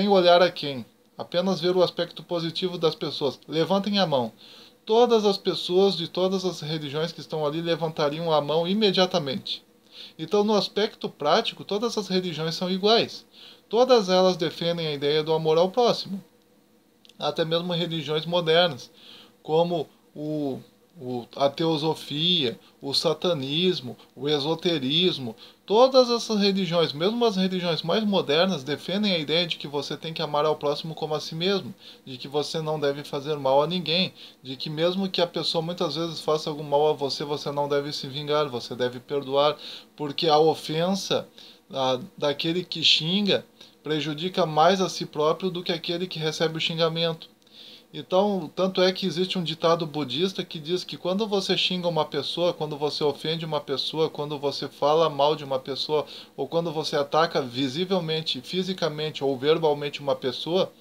Speaker 1: olhar a quem? Apenas ver o aspecto positivo das pessoas. Levantem a mão. Todas as pessoas de todas as religiões que estão ali levantariam a mão imediatamente. Então, no aspecto prático, todas as religiões são iguais. Todas elas defendem a ideia do amor ao próximo. Até mesmo religiões modernas, como a teosofia, o satanismo, o esoterismo. Todas essas religiões, mesmo as religiões mais modernas, defendem a ideia de que você tem que amar ao próximo como a si mesmo, de que você não deve fazer mal a ninguém, de que mesmo que a pessoa muitas vezes faça algum mal a você, você não deve se vingar, você deve perdoar, porque a ofensa daquele que xinga prejudica mais a si próprio do que aquele que recebe o xingamento. Então, tanto é que existe um ditado budista que diz que quando você xinga uma pessoa, quando você ofende uma pessoa, quando você fala mal de uma pessoa, ou quando você ataca visivelmente, fisicamente ou verbalmente uma pessoa,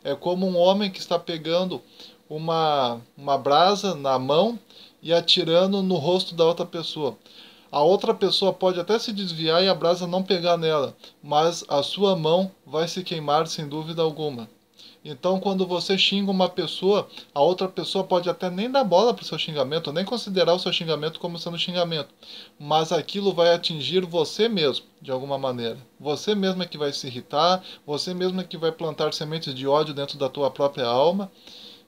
Speaker 1: é como um homem que está pegando uma brasa na mão e atirando no rosto da outra pessoa. A outra pessoa pode até se desviar e a brasa não pegar nela, mas a sua mão vai se queimar sem dúvida alguma. Então, quando você xinga uma pessoa, a outra pessoa pode até nem dar bola para o seu xingamento, nem considerar o seu xingamento como sendo xingamento, mas aquilo vai atingir você mesmo, de alguma maneira. Você mesmo é que vai se irritar, você mesmo é que vai plantar sementes de ódio dentro da tua própria alma.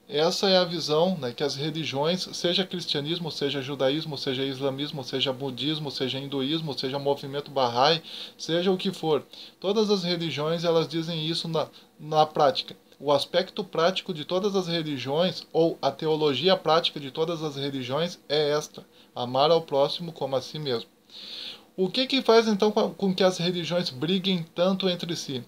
Speaker 1: Essa é a visão, né, que as religiões, seja cristianismo, seja judaísmo, seja islamismo, seja budismo, seja hinduísmo, seja movimento Bahá'í, seja o que for, todas as religiões elas dizem isso na prática. O aspecto prático de todas as religiões, ou a teologia prática de todas as religiões, é esta: amar ao próximo como a si mesmo. O que faz então com que as religiões briguem tanto entre si?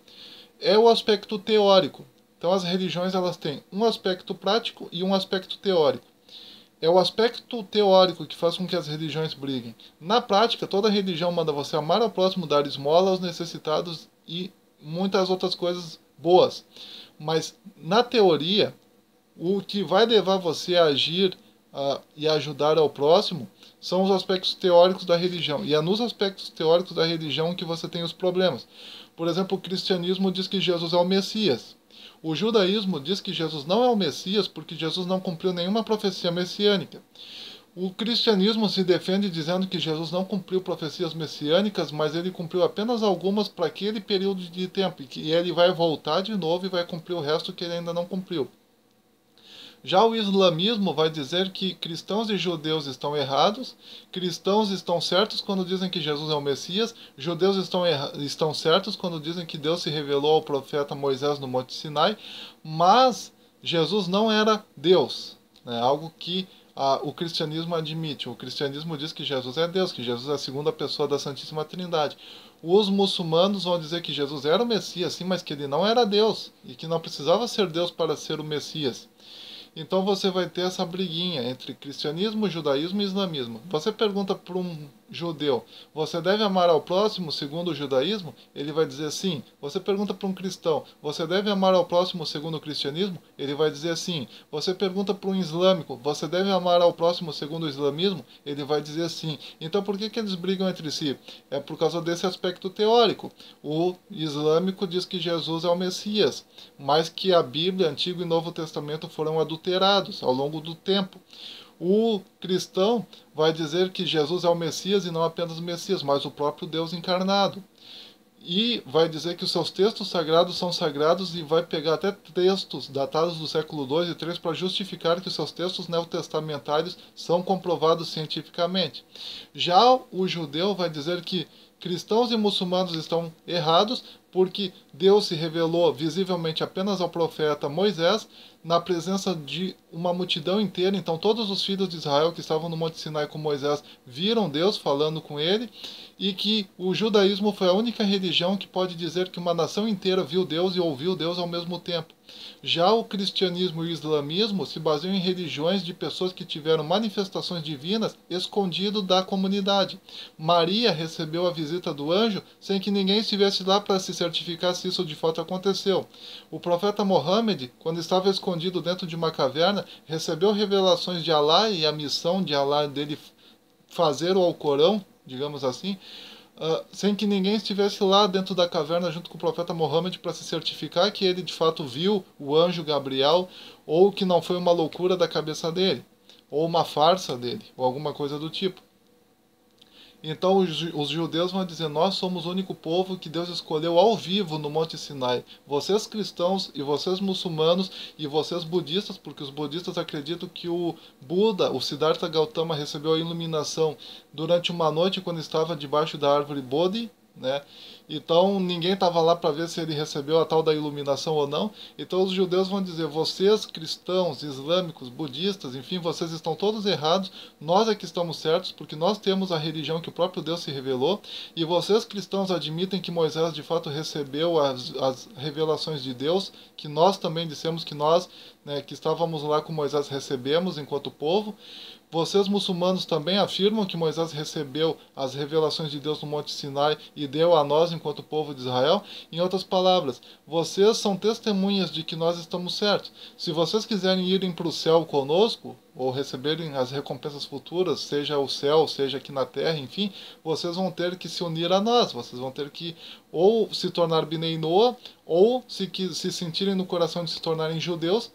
Speaker 1: É o aspecto teórico. Então as religiões elas têm um aspecto prático e um aspecto teórico. É o aspecto teórico que faz com que as religiões briguem. Na prática, toda religião manda você amar ao próximo, dar esmola aos necessitados e muitas outras coisas boas. Mas na teoria, o que vai levar você a agir e ajudar ao próximo são os aspectos teóricos da religião. E é nos aspectos teóricos da religião que você tem os problemas. Por exemplo, o cristianismo diz que Jesus é o Messias. O judaísmo diz que Jesus não é o Messias porque Jesus não cumpriu nenhuma profecia messiânica. O cristianismo se defende dizendo que Jesus não cumpriu profecias messiânicas, mas ele cumpriu apenas algumas para aquele período de tempo, e que ele vai voltar de novo e vai cumprir o resto que ele ainda não cumpriu. Já o islamismo vai dizer que cristãos e judeus estão errados, cristãos estão certos quando dizem que Jesus é o Messias, judeus estão certos quando dizem que Deus se revelou ao profeta Moisés no Monte Sinai, mas Jesus não era Deus, né? Algo que o cristianismo admite. O cristianismo diz que Jesus é Deus, que Jesus é a segunda pessoa da Santíssima Trindade. Os muçulmanos vão dizer que Jesus era o Messias, sim, mas que ele não era Deus e que não precisava ser Deus para ser o Messias. Então você vai ter essa briguinha entre cristianismo, judaísmo e islamismo. Você pergunta para judeu, você deve amar ao próximo segundo o judaísmo? Ele vai dizer sim. Você pergunta para um cristão, você deve amar ao próximo segundo o cristianismo? Ele vai dizer sim. Você pergunta para um islâmico, você deve amar ao próximo segundo o islamismo? Ele vai dizer sim. Então por que eles brigam entre si? É por causa desse aspecto teórico. O islâmico diz que Jesus é o Messias, mas que a Bíblia, Antigo e Novo Testamento foram adulterados ao longo do tempo. O cristão vai dizer que Jesus é o Messias e não apenas o Messias, mas o próprio Deus encarnado. E vai dizer que os seus textos sagrados são sagrados e vai pegar até textos datados do século II e III para justificar que os seus textos neotestamentários são comprovados cientificamente. Já o judeu vai dizer que cristãos e muçulmanos estão errados porque Deus se revelou visivelmente apenas ao profeta Moisés na presença de uma multidão inteira. Então todos os filhos de Israel que estavam no Monte Sinai com Moisés viram Deus falando com ele, e que o judaísmo foi a única religião que pode dizer que uma nação inteira viu Deus e ouviu Deus ao mesmo tempo. Já o cristianismo e o islamismo se baseiam em religiões de pessoas que tiveram manifestações divinas escondido da comunidade. Maria recebeu a visita do anjo sem que ninguém estivesse lá para se certificar se isso de fato aconteceu. O profeta Mohammed, quando estava escondido dentro de uma caverna, recebeu revelações de Alá e a missão de Alá dele fazer o Alcorão, digamos assim, sem que ninguém estivesse lá dentro da caverna junto com o profeta Mohammed para se certificar que ele de fato viu o anjo Gabriel, ou que não foi uma loucura da cabeça dele, ou uma farsa dele, ou alguma coisa do tipo. Então os judeus vão dizer: nós somos o único povo que Deus escolheu ao vivo no Monte Sinai. Vocês cristãos e vocês muçulmanos e vocês budistas, porque os budistas acreditam que o Buda, o Siddhartha Gautama, recebeu a iluminação durante uma noite quando estava debaixo da árvore Bodhi, né? Então ninguém estava lá para ver se ele recebeu a tal da iluminação ou não. Então os judeus vão dizer: vocês cristãos, islâmicos, budistas, enfim, vocês estão todos errados, nós é que estamos certos, porque nós temos a religião que o próprio Deus se revelou, e vocês cristãos admitem que Moisés de fato recebeu as revelações de Deus, que nós também dissemos que nós, né, que estávamos lá com Moisés, recebemos enquanto povo. Vocês muçulmanos também afirmam que Moisés recebeu as revelações de Deus no Monte Sinai e deu a nós enquanto povo de Israel. Em outras palavras, vocês são testemunhas de que nós estamos certos. Se vocês quiserem irem para o céu conosco, ou receberem as recompensas futuras, seja o céu, seja aqui na terra, enfim, vocês vão ter que se unir a nós, vocês vão ter que ou se tornar Bnei Noah, ou se sentirem no coração de se tornarem judeus,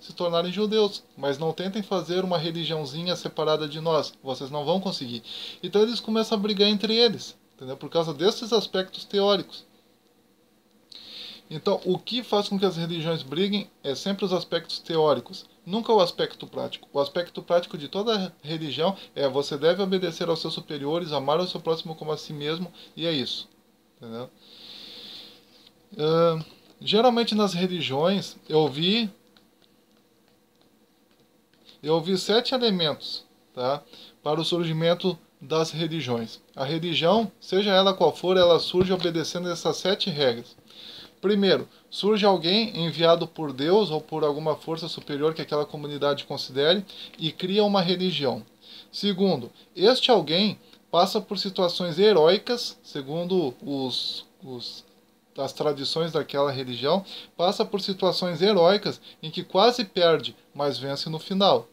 Speaker 1: mas não tentem fazer uma religiãozinha separada de nós, vocês não vão conseguir. Então eles começam a brigar entre eles, entendeu? Por causa desses aspectos teóricos. Então, o que faz com que as religiões briguem é sempre os aspectos teóricos, nunca o aspecto prático. O aspecto prático de toda religião é: você deve obedecer aos seus superiores, amar o seu próximo como a si mesmo, e é isso. Entendeu? Geralmente nas religiões eu vi 7 elementos, tá, para o surgimento das religiões. A religião, seja ela qual for, ela surge obedecendo essas 7 regras. Primeiro, surge alguém enviado por Deus ou por alguma força superior que aquela comunidade considere e cria uma religião. Segundo, este alguém passa por situações heróicas, segundo as tradições daquela religião, passa por situações heróicas em que quase perde, mas vence no final.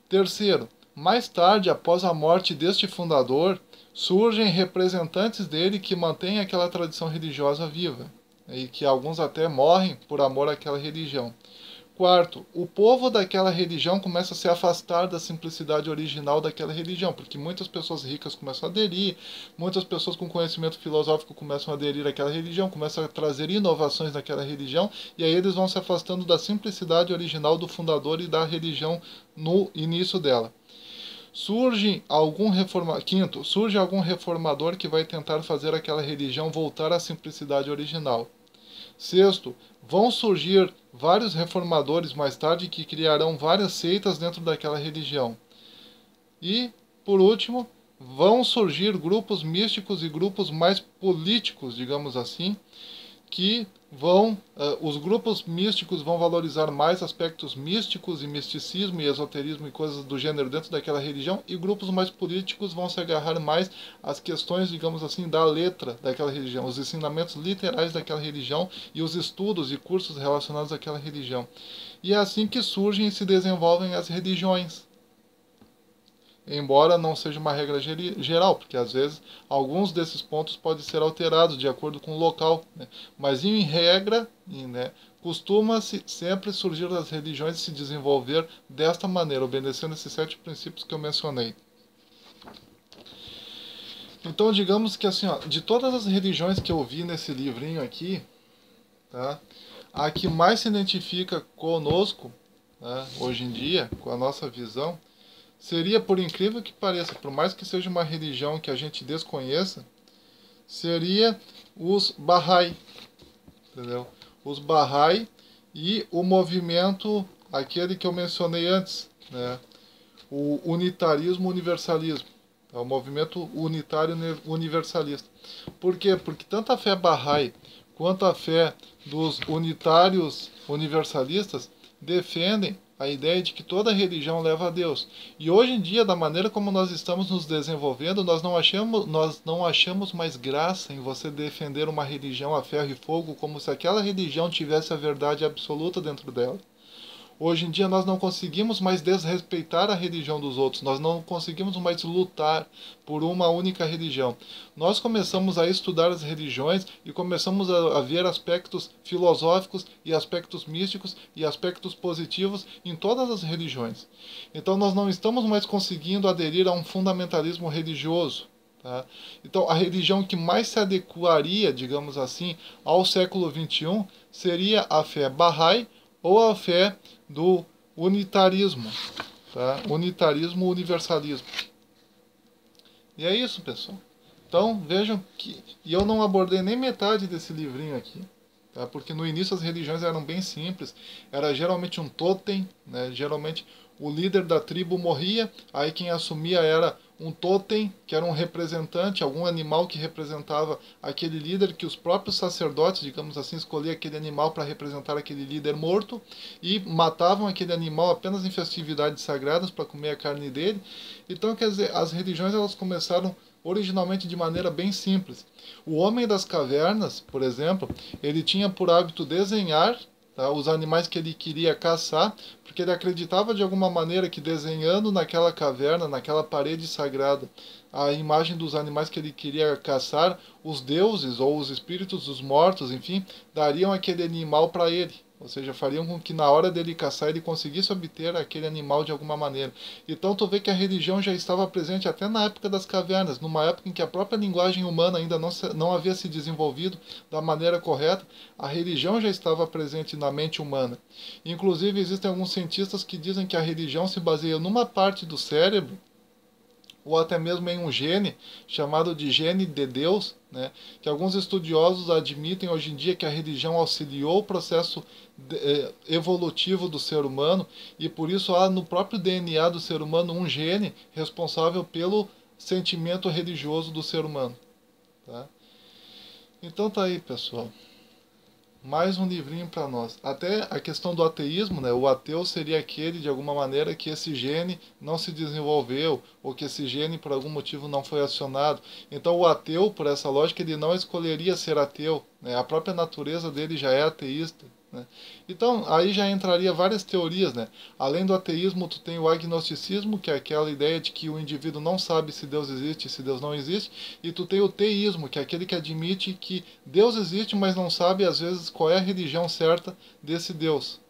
Speaker 1: Terceiro, mais tarde, após a morte deste fundador, surgem representantes dele que mantêm aquela tradição religiosa viva, e que alguns até morrem por amor àquela religião. Quarto, o povo daquela religião começa a se afastar da simplicidade original daquela religião, porque muitas pessoas ricas começam a aderir, muitas pessoas com conhecimento filosófico começam a aderir àquela religião, começam a trazer inovações naquela religião, e aí eles vão se afastando da simplicidade original do fundador e da religião no início dela. Quinto, surge algum reformador que vai tentar fazer aquela religião voltar à simplicidade original. Sexto, vão surgir vários reformadores mais tarde que criarão várias seitas dentro daquela religião. E, por último, vão surgir grupos místicos e grupos mais políticos, digamos assim, que os grupos místicos vão valorizar mais aspectos místicos e misticismo e esoterismo e coisas do gênero dentro daquela religião, e grupos mais políticos vão se agarrar mais às questões, digamos assim, da letra daquela religião, os ensinamentos literais daquela religião e os estudos e cursos relacionados àquela religião. E é assim que surgem e se desenvolvem as religiões. Embora não seja uma regra geral, porque às vezes alguns desses pontos podem ser alterados de acordo com o local, né? Mas em regra, né, costuma-se sempre surgir as religiões e se desenvolver desta maneira, obedecendo esses 7 princípios que eu mencionei. Então, digamos que assim, ó, de todas as religiões que eu vi nesse livrinho aqui, tá, a que mais se identifica conosco, né, hoje em dia, com a nossa visão, seria, por incrível que pareça, por mais que seja uma religião que a gente desconheça, seria os Bahá'í, entendeu? Os Bahá'í e o movimento, aquele que eu mencionei antes, né? O unitarismo universalismo, é o movimento unitário universalista. Por quê? Porque tanto a fé Bahá'í quanto a fé dos unitários universalistas defendem a ideia de que toda religião leva a Deus. E hoje em dia, da maneira como nós estamos nos desenvolvendo, nós não achamos mais graça em você defender uma religião a ferro e fogo, como se aquela religião tivesse a verdade absoluta dentro dela. Hoje em dia nós não conseguimos mais desrespeitar a religião dos outros, nós não conseguimos mais lutar por uma única religião. Nós começamos a estudar as religiões e começamos a ver aspectos filosóficos e aspectos místicos e aspectos positivos em todas as religiões. Então nós não estamos mais conseguindo aderir a um fundamentalismo religioso. Tá? Então a religião que mais se adequaria, digamos assim, ao século XXI seria a fé Bahá'í ou a fé do unitarismo, tá? Unitarismo, universalismo. E é isso, pessoal. Então, vejam que... E eu não abordei nem metade desse livrinho aqui, tá? Porque no início as religiões eram bem simples. Era geralmente um totem, né? Geralmente o líder da tribo morria, aí quem assumia era um totem, que era um representante, algum animal que representava aquele líder, que os próprios sacerdotes, digamos assim, escolhiam aquele animal para representar aquele líder morto, e matavam aquele animal apenas em festividades sagradas para comer a carne dele. Então, quer dizer, as religiões elas começaram originalmente de maneira bem simples. O homem das cavernas, por exemplo, ele tinha por hábito desenhar, tá, os animais que ele queria caçar, porque ele acreditava de alguma maneira que desenhando naquela caverna, naquela parede sagrada, a imagem dos animais que ele queria caçar, os deuses ou os espíritos dos mortos, enfim, dariam aquele animal para ele. Ou seja, fariam com que na hora dele caçar ele conseguisse obter aquele animal de alguma maneira. Então tu vê que a religião já estava presente até na época das cavernas, numa época em que a própria linguagem humana ainda não havia se desenvolvido da maneira correta, a religião já estava presente na mente humana. Inclusive existem alguns cientistas que dizem que a religião se baseia numa parte do cérebro, ou até mesmo em um gene, chamado de gene de Deus, né, que alguns estudiosos admitem hoje em dia que a religião auxiliou o processo evolutivo do ser humano, e por isso há no próprio DNA do ser humano um gene responsável pelo sentimento religioso do ser humano. Tá? Então tá aí, pessoal. Mais um livrinho para nós. Até a questão do ateísmo, né? O ateu seria aquele, de alguma maneira, que esse gene não se desenvolveu, ou que esse gene, por algum motivo, não foi acionado. Então, o ateu, por essa lógica, ele não escolheria ser ateu, né? A própria natureza dele já é ateísta, né? Então, aí já entraria várias teorias, né? Além do ateísmo, tu tem o agnosticismo, que é aquela ideia de que o indivíduo não sabe se Deus existe, se Deus não existe, e tu tem o teísmo, que é aquele que admite que Deus existe, mas não sabe, às vezes, qual é a religião certa desse Deus.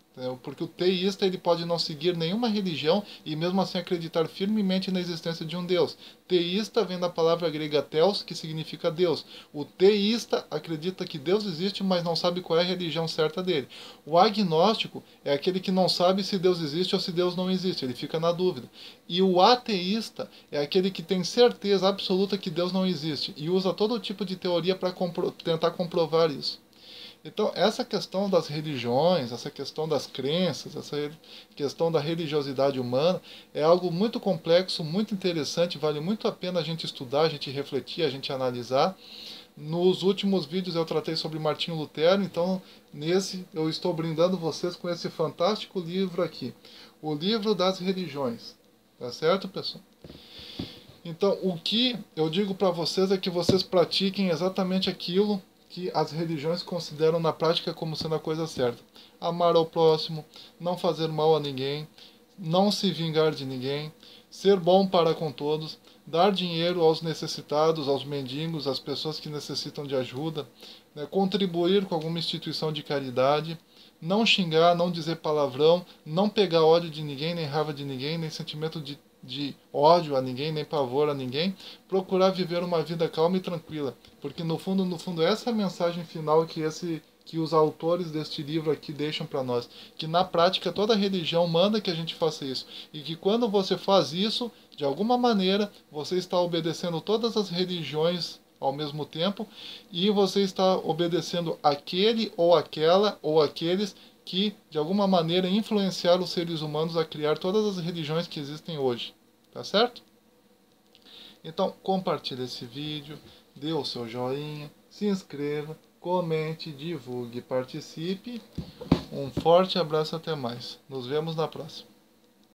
Speaker 1: Porque o teísta ele pode não seguir nenhuma religião e mesmo assim acreditar firmemente na existência de um Deus. Teísta vem da palavra grega theos, que significa Deus. O teísta acredita que Deus existe, mas não sabe qual é a religião certa dele. O agnóstico é aquele que não sabe se Deus existe ou se Deus não existe, ele fica na dúvida. E o ateísta é aquele que tem certeza absoluta que Deus não existe e usa todo tipo de teoria para tentar comprovar isso. Então, essa questão das religiões, essa questão das crenças, essa questão da religiosidade humana é algo muito complexo, muito interessante, vale muito a pena a gente estudar, a gente refletir, a gente analisar, Nos últimos vídeos eu tratei sobre Martinho Lutero, então nesse eu estou brindando vocês com esse fantástico livro aqui, o Livro das Religiões. Tá certo, pessoal? Então, o que eu digo para vocês é que vocês pratiquem exatamente aquilo que as religiões consideram na prática como sendo a coisa certa. Amar ao próximo, não fazer mal a ninguém, não se vingar de ninguém, ser bom para com todos, dar dinheiro aos necessitados, aos mendigos, às pessoas que necessitam de ajuda, né, contribuir com alguma instituição de caridade, não xingar, não dizer palavrão, não pegar ódio de ninguém, nem raiva de ninguém, nem sentimento de ódio a ninguém, nem pavor a ninguém, procurar viver uma vida calma e tranquila, porque no fundo essa é a mensagem final que os autores deste livro aqui deixam para nós, que na prática toda religião manda que a gente faça isso, e que quando você faz isso, de alguma maneira, você está obedecendo todas as religiões ao mesmo tempo, e você está obedecendo aquele ou aquela ou aqueles que, de alguma maneira, influenciaram os seres humanos a criar todas as religiões que existem hoje. Tá certo? Então, compartilhe esse vídeo, dê o seu joinha, se inscreva, comente, divulgue, participe. Um forte abraço, até mais. Nos vemos na próxima.